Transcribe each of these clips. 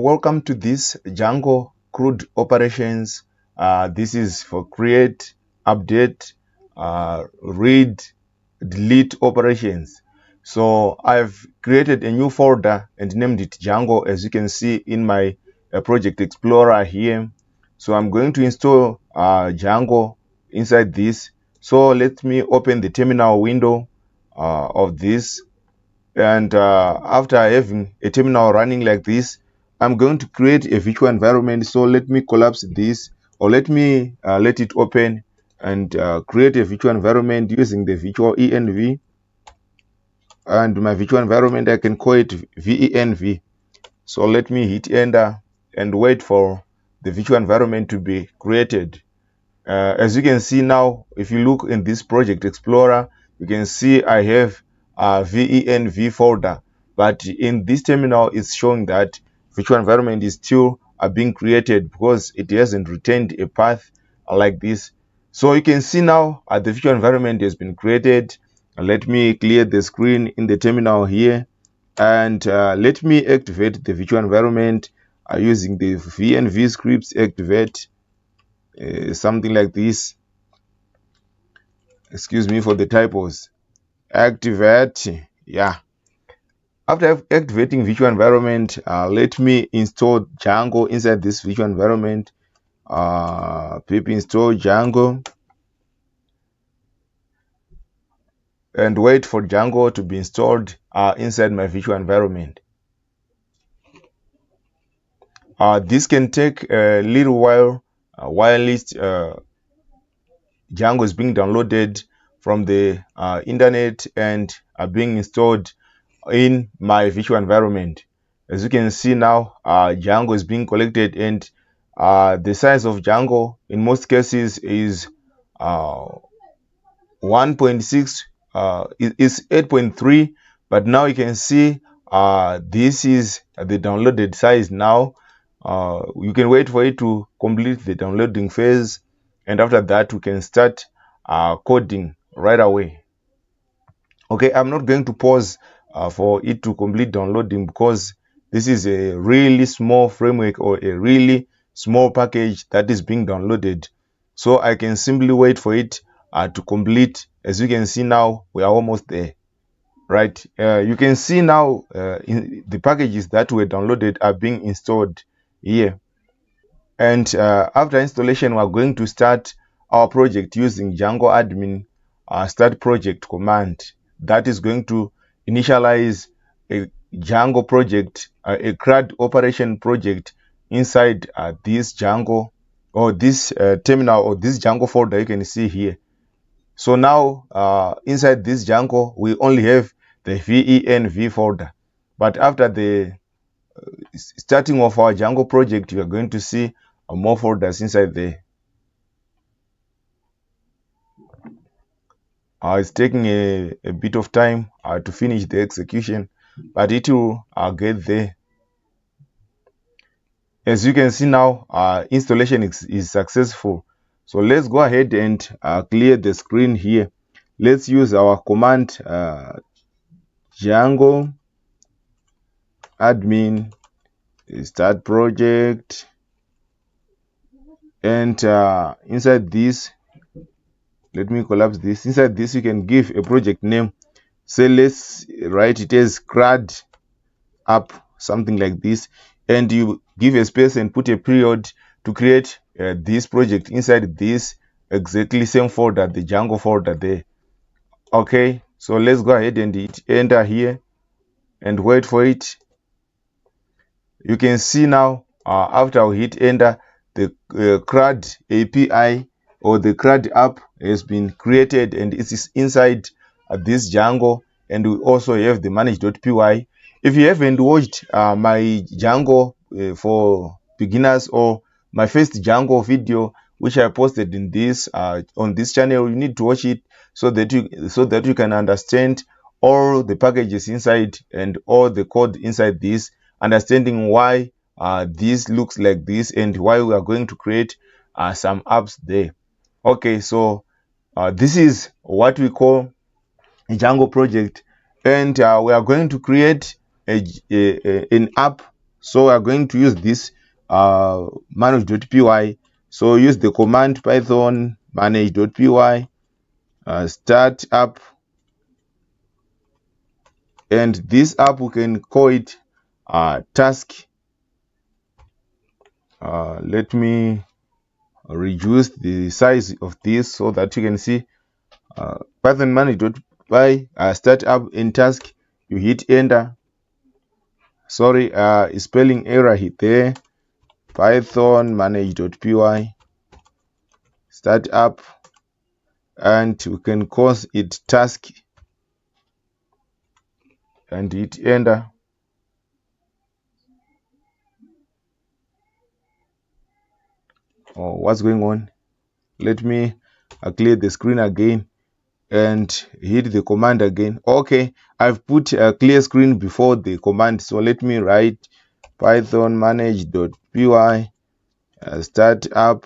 welcome to this Django CRUD operations. This is for create, update, read, delete operations. So I've created a new folder and named it Django, as you can see in my project explorer here. So I'm going to install Django inside this. So let me open the terminal window of this. And after having a terminal running like this, I'm going to create a virtual environment. So let me collapse this, or let me let it open and create a virtual environment using the virtual env. And my virtual environment, I can call it venv. So let me hit enter and wait for the virtual environment to be created. As you can see now, if you look in this project explorer, you can see I have a venv folder, but in this terminal it's showing that virtual environment is still being created because it hasn't retained a path like this. So you can see now the virtual environment has been created. Let me clear the screen in the terminal here, and let me activate the virtual environment using the venv scripts activate. Something like this. Excuse me for the typos. Activate. Yeah. After activating virtual environment, let me install Django inside this virtual environment. Pip install Django and wait for Django to be installed inside my virtual environment. This can take a little while while Django is being downloaded from the internet and being installed in my virtual environment. As you can see now, Django is being collected, and the size of Django in most cases is 1.6, is 8.3, but now you can see this is the downloaded size now. You can wait for it to complete the downloading phase, and after that we can start coding right away. Okay, I'm not going to pause for it to complete downloading because this is a really small framework or a really small package that is being downloaded. So I can simply wait for it to complete. As you can see now, we are almost there. Right, you can see now the packages that were downloaded are being installed here. And after installation, we're going to start our project using Django Admin start project command. That is going to initialize a Django project, a CRUD operation project inside this Django or this terminal or this Django folder you can see here. So now inside this Django, we only have the venv folder. But after the starting of our Django project, you are going to see more folders inside there. It's taking a bit of time to finish the execution, but it will get there. As you can see now, installation is successful. So let's go ahead and clear the screen here. Let's use our command Django Admin start project, and inside this, let me collapse this. Inside this, you can give a project name. Say let's write it as CRUD app, something like this, and you give a space and put a period to create this project inside this exactly same folder, the Django folder there. Okay, so let's go ahead and hit enter here and wait for it. You can see now after we hit enter, the CRUD API or the CRUD app has been created, and it is inside this Django, and we also have the manage.py. If you haven't watched my Django for beginners or my first Django video, which I posted in this on this channel, you need to watch it so that you can understand all the packages inside and all the code inside this, understanding why this looks like this and why we are going to create some apps there. Okay, so this is what we call a Django project, and we are going to create an app So we are going to use this manage.py. So use the command python manage.py, start up, and this app we can call it task. Let me reduce the size of this so that you can see. Python manage.py, start up in task. You hit enter. Sorry, spelling error hit there. Python manage.py, start up, and we can call it task and hit enter. Oh, what's going on? Let me clear the screen again and hit the command again. Okay, I've put a clear screen before the command, so let me write python manage.py, start up,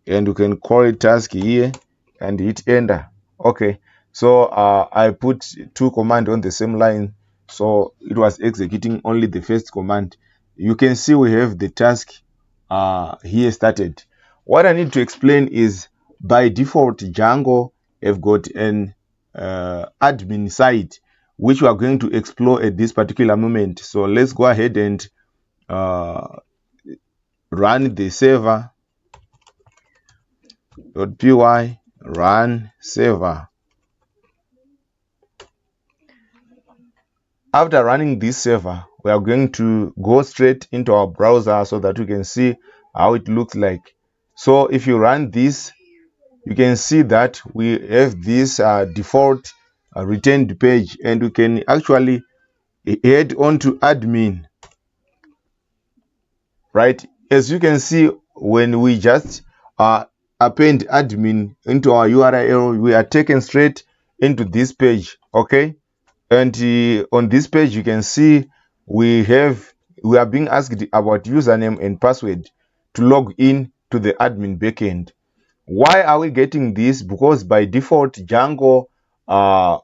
and you can call it task here and hit enter. Okay, so I put two commands on the same line, so it was executing only the first command. You can see we have the task here started. What I need to explain is, by default, Django have got an admin side which we are going to explore at this particular moment. So let's go ahead and run the server.py, run server. After running this server, we are going to go straight into our browser so that we can see how it looks like. So if you run this, you can see that we have this default returned page, and we can actually head on to admin. Right, as you can see, when we just append admin into our URL, we are taken straight into this page. Okay, and on this page you can see we are being asked about username and password to log in to the admin backend. Why are we getting this? Because by default Django have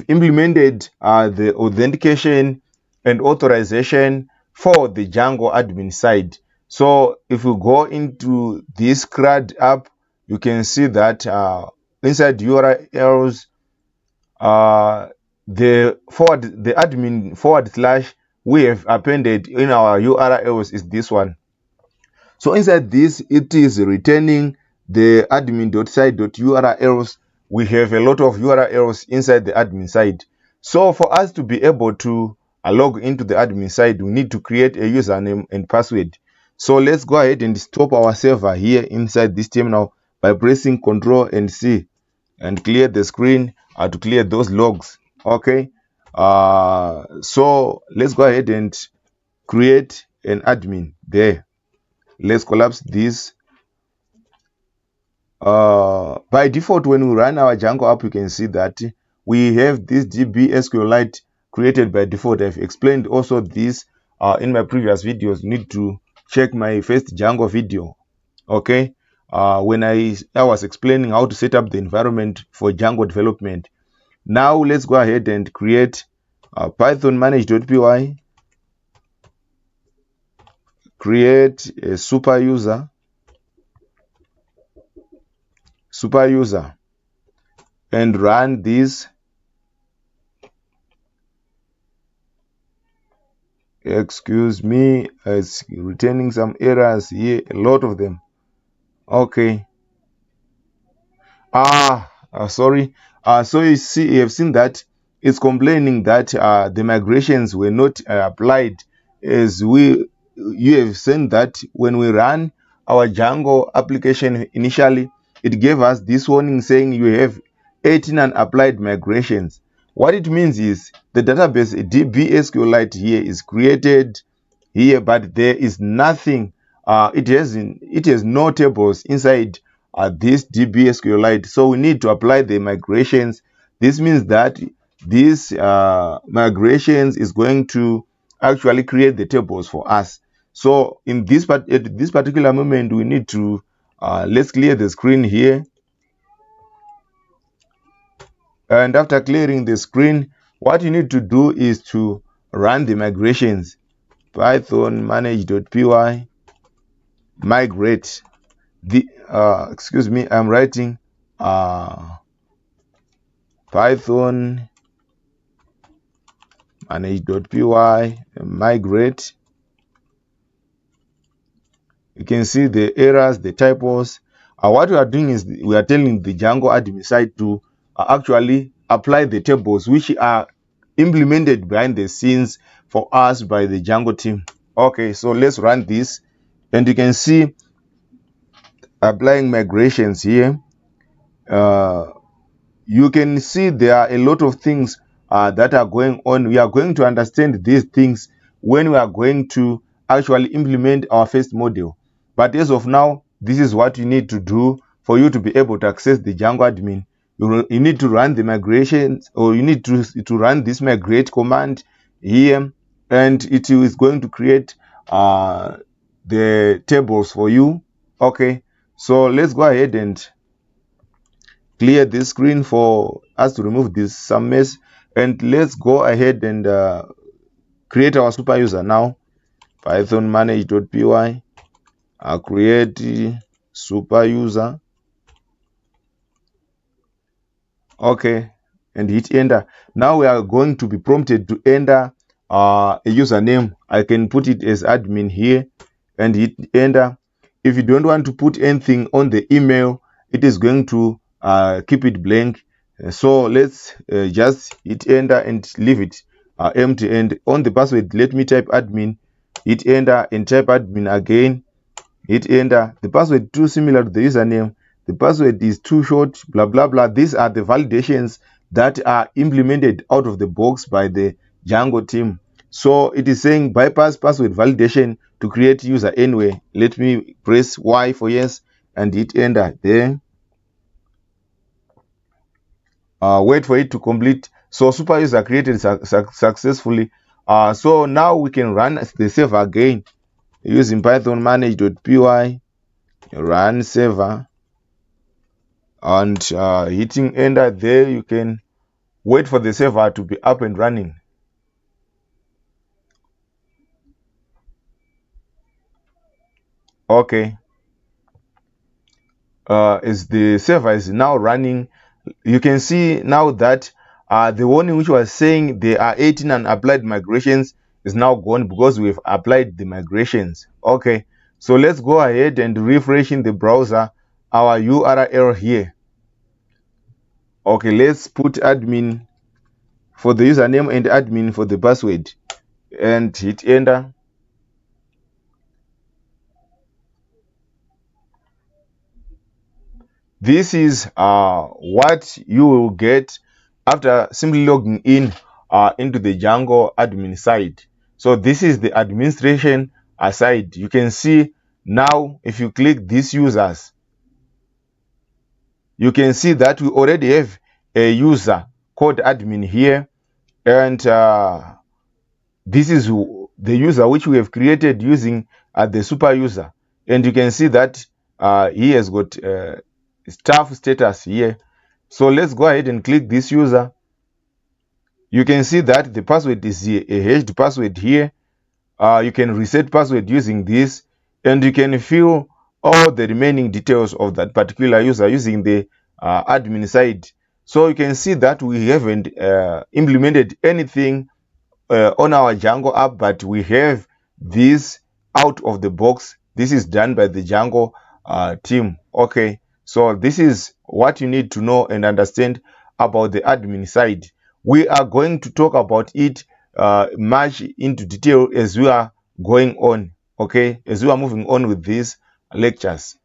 implemented the authentication and authorization for the Django admin side. So if you go into this CRUD app, you can see that inside URLs, the admin / we have appended in our URLs is this one. So inside this, it is returning the admin.site.urls. We have a lot of URLs inside the admin side. So for us to be able to log into the admin side, we need to create a username and password. So let's go ahead and stop our server here inside this terminal by pressing Ctrl and C and clear the screen to clear those logs. Okay. So let's go ahead and create an admin there. Let's collapse this. By default, when we run our Django app, you can see that we have this DB SQLite created by default. I've explained also this in my previous videos. You need to check my first Django video. Okay, when I was explaining how to set up the environment for Django development. Now let's go ahead and create Python manage.py, create a superuser, and run this. Excuse me, it's returning some errors here, a lot of them. Okay. Sorry. So you have seen that it's complaining that the migrations were not applied, as you have seen that when we ran our Django application initially, it gave us this warning saying you have 18 unapplied migrations. What it means is the database DB SQLite here is created here, but there is nothing. It has no tables inside this DB SQLite. So we need to apply the migrations. This means that this migrations is going to actually create the tables for us. So in this at this particular moment, we need to let's clear the screen here. And after clearing the screen, what you need to do is to run the migrations. Python manage.py migrate the excuse me, I'm writing Python manage.py migrate. You can see the errors, the typos. What we are doing is we are telling the Django admin side to actually apply the tables which are implemented behind the scenes for us by the Django team. Okay, so let's run this, and you can see applying migrations here. You can see there are a lot of things that are going on. We are going to understand these things when we are going to actually implement our first module. But as of now, this is what you need to do for you to be able to access the Django admin. You need to run the migrations, or you need to run this migrate command here, and it is going to create the tables for you. Okay, so let's go ahead and clear this screen for us to remove this some mess, and let's go ahead and create our super user now. Python manage.py create super user. Okay, and hit enter. Now we are going to be prompted to enter a username. I can put it as admin here and hit enter. If you don't want to put anything on the email, it is going to keep it blank. So let's just hit enter and leave it empty. And on the password, let me type admin, hit enter and type admin again, hit enter. The password too similar to the username. The password is too short, blah blah blah. These are the validations that are implemented out of the box by the Django team. So it is saying bypass password validation to create user anyway. Let me press Y for yes and hit enter. Then wait for it to complete. So super user created successfully. So now we can run the server again using Python manage.py run server, and hitting enter. There you can wait for the server to be up and running. Okay, as the server is now running, you can see now that the warning which was saying there are 18 unapplied migrations is now gone because we've applied the migrations. Okay, so let's go ahead and refresh in the browser our URL here. Okay, let's put admin for the username and admin for the password and hit enter. This is what you will get after simply logging in into the Django admin side. So this is the administration side. You can see now if you click these users, you can see that we already have a user called admin here, and this is the user which we have created using the super user, and you can see that he has got staff status here. So let's go ahead and click this user. You can see that the password is here, a hashed password here. You can reset password using this, and you can fill all the remaining details of that particular user using the admin side. So you can see that we haven't implemented anything on our Django app, but we have this out of the box. This is done by the Django team. Okay, so this is what you need to know and understand about the admin side. We are going to talk about it much into detail as we are going on. Okay, as we are moving on with these lectures.